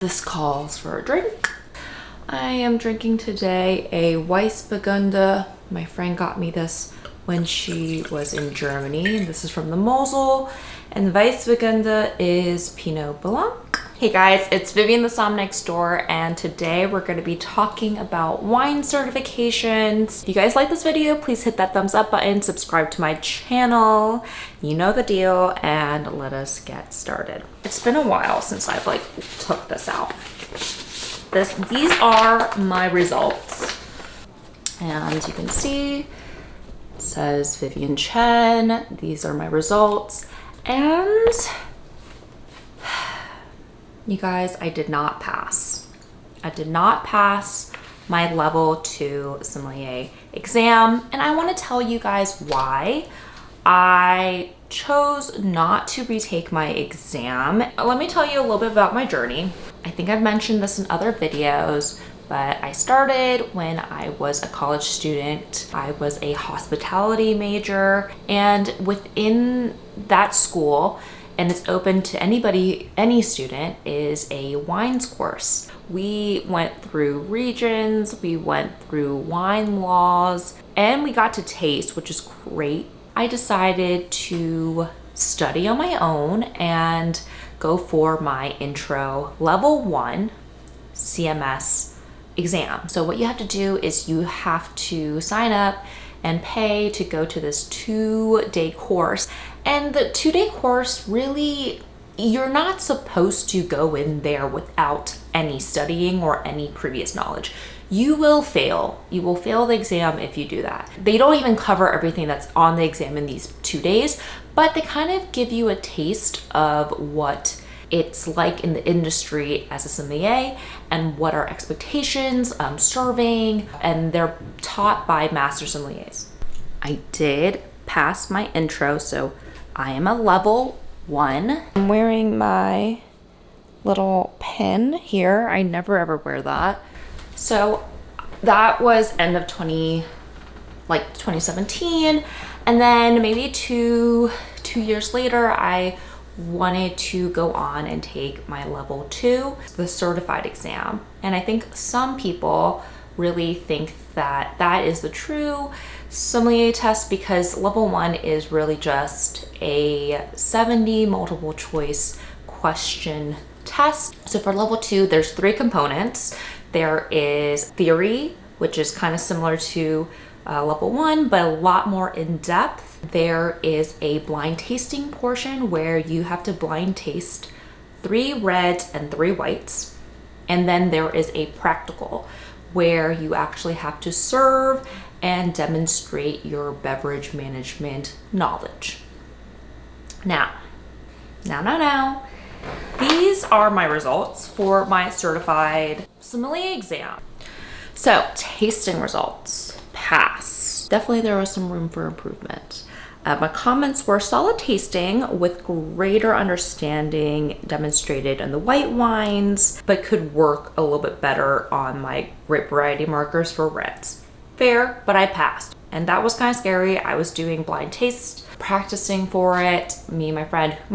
This calls for a drink. I am drinking today a Weißburgunder. My friend got me this when she was in Germany. This is from the Mosel, and Weißburgunder is Pinot Blanc. Hey guys, it's Vivian, the Somm Next Door, and today we're going to be talking about wine certifications. If you guys like this video, please hit that thumbs up button, subscribe to my channel. You know the deal, and let us get started. It's been a while since I've took this out. These are my results, and you can see it says Vivian Chen. These are my results, and you guys, I did not pass. I did not pass my level 2 sommelier exam, and I want to tell you guys why I chose not to retake my exam. Let me tell you a little bit about my journey. I think I've mentioned this in other videos, but I started when I was a college student. I was a hospitality major, and within that school, and it's open to anybody, any student, is a wines course. We went through regions, we went through wine laws, and we got to taste, which is great. I decided to study on my own and go for my intro level 1 CMS exam. So what you have to do is you have to sign up and pay to go to this 2-day course. And the 2-day course, really, you're not supposed to go in there without any studying or any previous knowledge. You will fail. You will fail the exam if you do that. They don't even cover everything that's on the exam in these 2 days, but they kind of give you a taste of what it's like in the industry as a sommelier and what our expectations, serving, and they're taught by master sommeliers. I did pass my intro, so I am a level 1. I'm wearing my little pin here. I never ever wear that. So that was end of 2017, and then maybe two years later, I wanted to go on and take my level 2, the certified exam. And I think some people really think that that is the true sommelier test, because level 1 is really just a 70 multiple choice question test. So for level 2, there's 3 components. There is theory, which is kind of similar to level 1, but a lot more in depth. There is a blind tasting portion where you have to blind taste 3 reds and 3 whites. And then there is a practical where you actually have to serve and demonstrate your beverage management knowledge. Now, these are my results for my certified sommelier exam. So, tasting results, pass. Definitely there was some room for improvement. My comments were solid tasting with greater understanding demonstrated in the white wines, but could work a little bit better on my grape variety markers for reds. Fair, but I passed. And that was kind of scary. I was doing blind taste, practicing for it. Me and my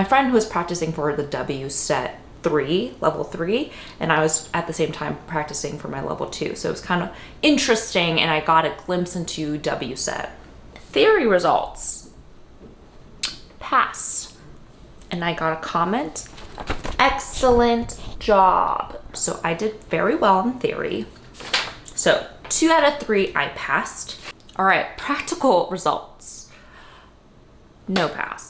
friend who was practicing for the WSET 3, level 3, and I was at the same time practicing for my level 2. So it was kind of interesting, and I got a glimpse into WSET. Theory results, pass. And I got a comment, excellent job. So I did very well in theory. So 2 out of 3, I passed. All right, practical results, no pass.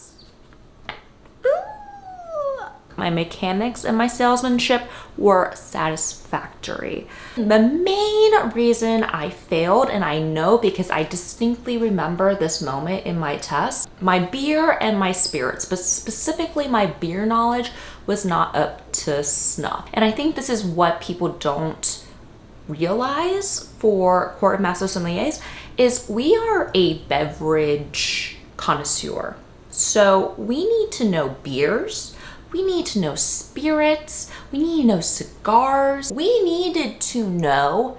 My mechanics and my salesmanship were satisfactory. The main reason I failed, and I know because I distinctly remember this moment in my test, my beer and my spirits, but specifically my beer knowledge was not up to snuff. And I think this is what people don't realize for Court of Master Sommeliers is we are a beverage connoisseur. So we need to know beers, we need to know spirits, we need to know cigars. We needed to know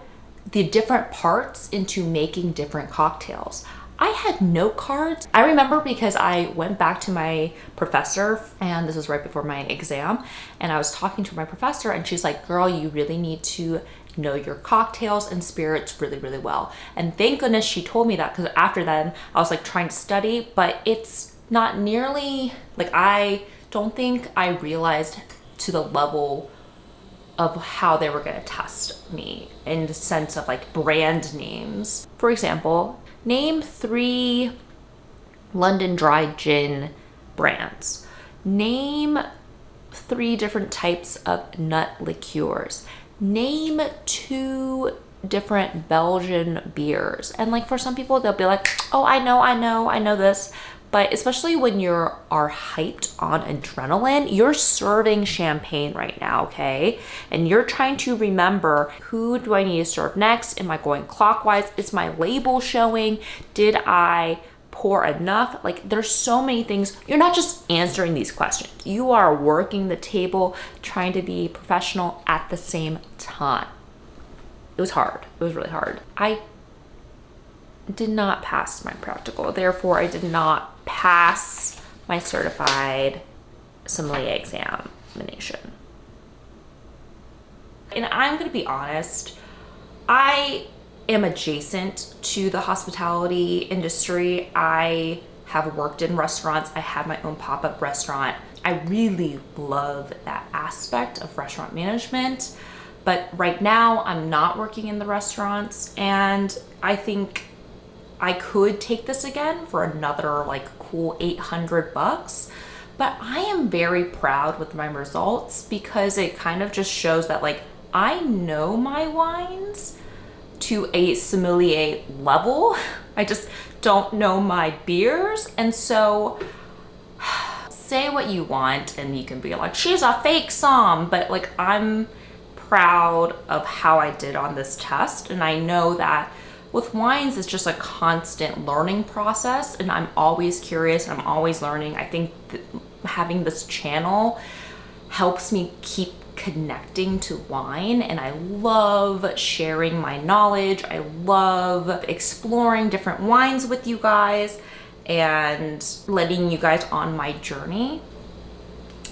the different parts into making different cocktails. I had note cards. I remember because I went back to my professor, and this was right before my exam, and I was talking to my professor, and she's like, girl, you really need to know your cocktails and spirits really, really well. And thank goodness she told me that, because after then I was like trying to study, but it's not nearly, like, I don't think I realized to the level of how they were going to test me in the sense of like brand names. For example, name 3 London Dry Gin brands. Name 3 different types of nut liqueurs. Name 2 different Belgian beers. And like for some people, they'll be like, oh, I know this. But especially when you are hyped on adrenaline, you're serving champagne right now, okay? And you're trying to remember, who do I need to serve next? Am I going clockwise? Is my label showing? Did I pour enough? Like, there's so many things. You're not just answering these questions. You are working the table, trying to be professional at the same time. It was hard. It was really hard. I did not pass my practical. Therefore, I did not pass my certified sommelier examination. And I'm going to be honest, I am adjacent to the hospitality industry. I have worked in restaurants. I have my own pop-up restaurant. I really love that aspect of restaurant management. But right now, I'm not working in the restaurants, and I think I could take this again for another like cool $800, but I am very proud with my results because it kind of just shows that like I know my wines to a sommelier level. I just don't know my beers. And so say what you want and you can be like, she's a fake somm, but like I'm proud of how I did on this test. And I know that with wines, it's just a constant learning process, and I'm always curious and I'm always learning. I think having this channel helps me keep connecting to wine, and I love sharing my knowledge. I love exploring different wines with you guys and letting you guys on my journey.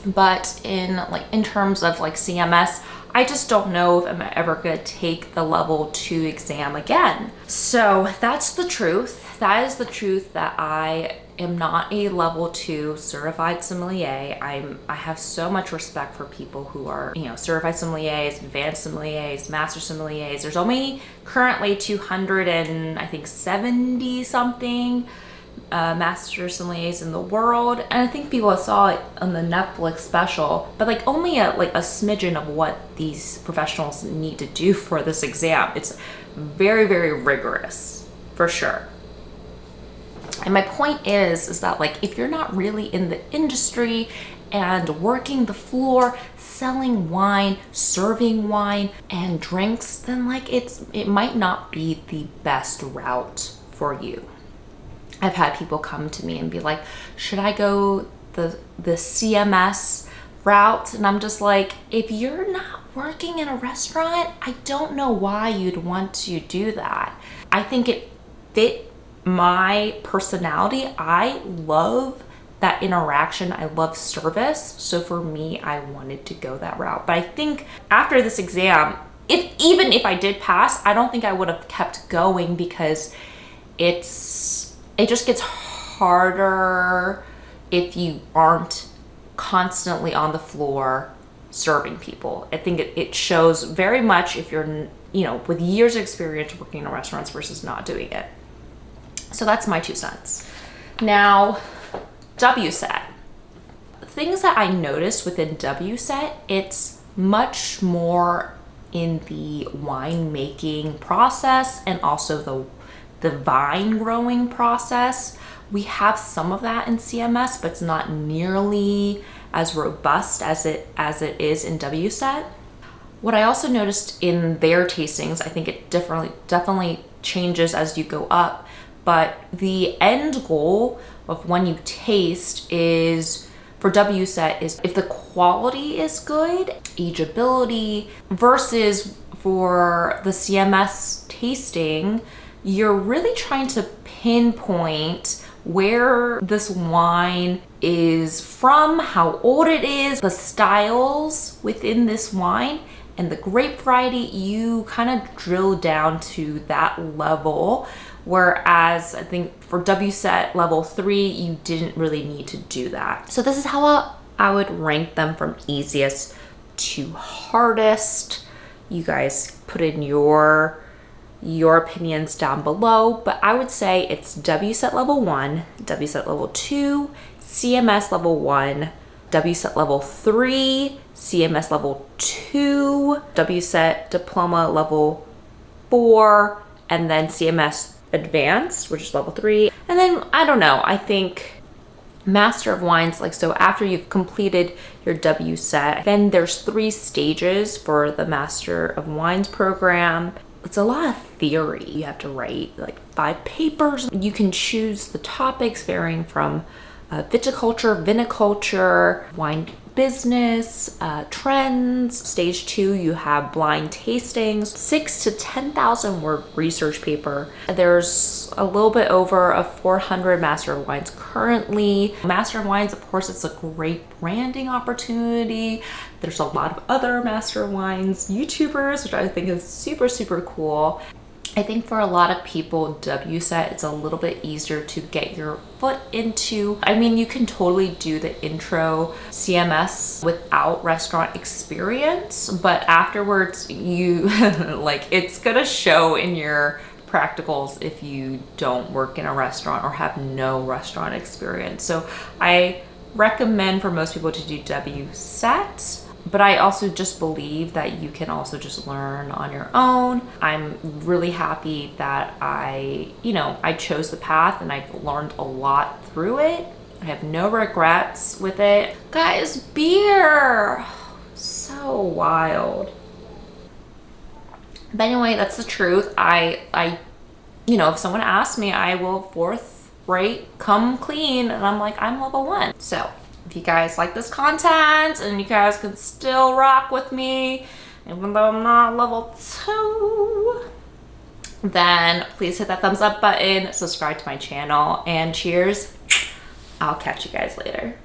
But in terms of like CMS, I just don't know if I'm ever gonna take the level 2 exam again. So that's the truth. That is the truth, that I am not a level 2 certified sommelier. I have so much respect for people who are, certified sommeliers, advanced sommeliers, master sommeliers. There's only currently 270 something master sommeliers in the world, and I think people saw it on the Netflix special, but like only a smidgen of what these professionals need to do for this exam. It's very, very rigorous for sure. And my point is that like if you're not really in the industry and working the floor, selling wine, serving wine and drinks, then like it might not be the best route for you. I've had people come to me and be like, should I go the CMS route? And I'm just like, if you're not working in a restaurant, I don't know why you'd want to do that. I think it fit my personality. I love that interaction. I love service. So for me, I wanted to go that route. But I think after this exam, even if I did pass, I don't think I would have kept going, because it just gets harder if you aren't constantly on the floor serving people. I think it shows very much if you're, with years of experience working in restaurants versus not doing it. So that's my 2 cents. Now, WSET. Things that I noticed within WSET, it's much more in the winemaking process and also the vine growing process. We have some of that in CMS, but it's not nearly as robust as it is in WSET. What I also noticed in their tastings, I think it definitely changes as you go up, but the end goal of when you taste is, for WSET, is if the quality is good, ageability, versus for the CMS tasting, you're really trying to pinpoint where this wine is from, how old it is, the styles within this wine, and the grape variety. You kind of drill down to that level. Whereas I think for WSET level 3, you didn't really need to do that. So this is how I would rank them from easiest to hardest. You guys put in your opinions down below, but I would say it's WSET level 1, WSET level 2, CMS level 1, WSET level 3, CMS level 2, WSET diploma level 4, and then CMS advanced, which is level 3. And then I don't know, I think Master of Wines, like, so after you've completed your WSET, then there's 3 stages for the Master of Wines program. It's a lot of theory. You have to write like 5 papers. You can choose the topics varying from viticulture, viniculture, wine business, trends. Stage 2, you have blind tastings, 6,000 to 10,000 word research paper. There's a little bit over 400 Master of Wines currently. Master of Wines, of course, it's a great branding opportunity. There's a lot of other Master of Wines YouTubers, which I think is super, super cool. I think for a lot of people, WSET, it's a little bit easier to get your foot into. I mean, you can totally do the intro CMS without restaurant experience, but afterwards you like, it's gonna show in your practicals if you don't work in a restaurant or have no restaurant experience. So I recommend for most people to do WSET. But I also just believe that you can also just learn on your own. I'm really happy that I chose the path and I've learned a lot through it. I have no regrets with it. Guys, beer, so wild. But anyway, that's the truth. I if someone asks me, I will forthright come clean, and I'm like, I'm level 1. So if you guys like this content and you guys can still rock with me, even though I'm not level 2, then please hit that thumbs up button, subscribe to my channel, and cheers. I'll catch you guys later.